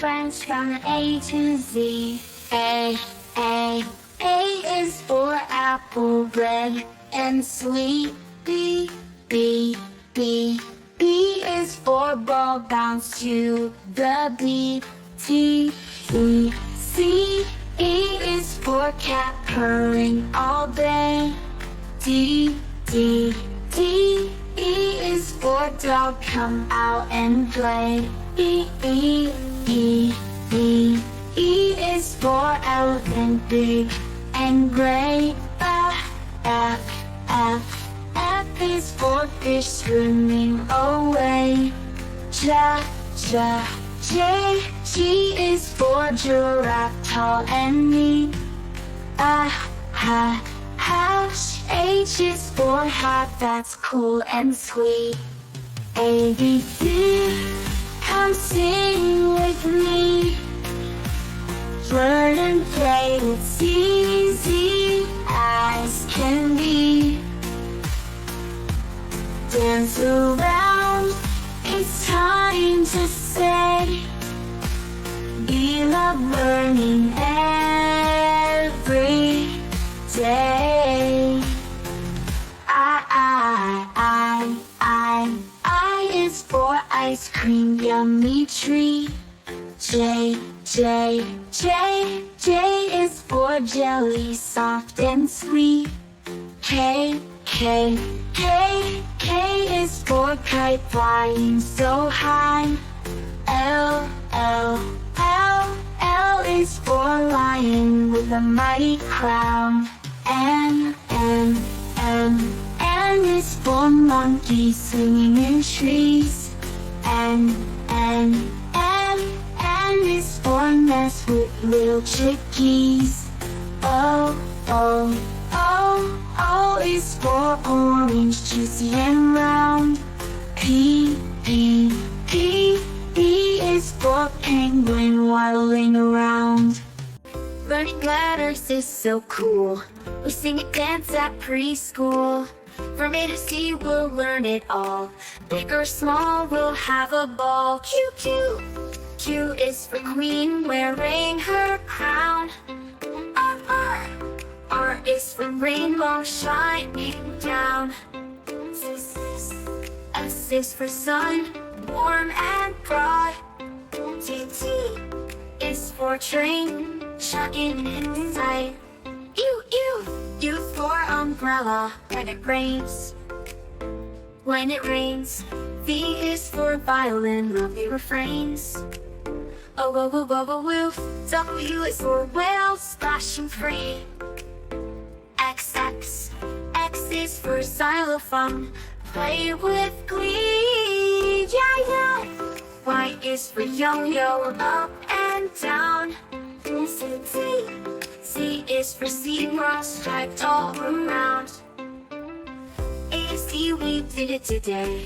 friends from A to Z. A is for apple, red and sweet. B is for ball, bounce to the beat. C is for cat, purring all day. D is for dog, come out and play. E is for elephant, big and gray. F is for fish, swimming away. G is for giraffe, tall and neat. H is for hat, that's cool and sweet. A, B, C, come sing with me. Learn and play, it's easy as can be. Dance around, it's time to say. We love learning every day. I is for ice cream, yummy treat. J is for jelly, soft and sweet. K is for kite, flying so high. L is for lion with a mighty crown. N is for monkey, swinging in trees. N is for nest with little chickies. O is for orange, juicy and round. P is for penguin, waddling around. Learning letters is so cool. We sing and dance at preschool. From A to Z, we'll learn it all. Big or small, we'll have a ball. Q is for queen, wearing her crown. R is for rainbow, shining down. S is for sun, warm and broad. T is for train, chugging in sight. U for umbrella, when it rains. When it rains. V is for violin, lovely refrains. O W is for whale, splashing free. X is for xylophone, play with glee. Yeah. Y is for yo-yo, up and down. Z is for zebra, striped all around. A to Z, we did it today.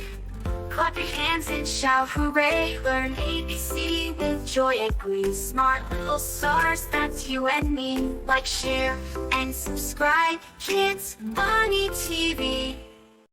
Clap your hands and shout hooray. Learn ABC with joy and glee. Smart little stars, that's you and me. Like, share, and subscribe. Kids Bunny TV.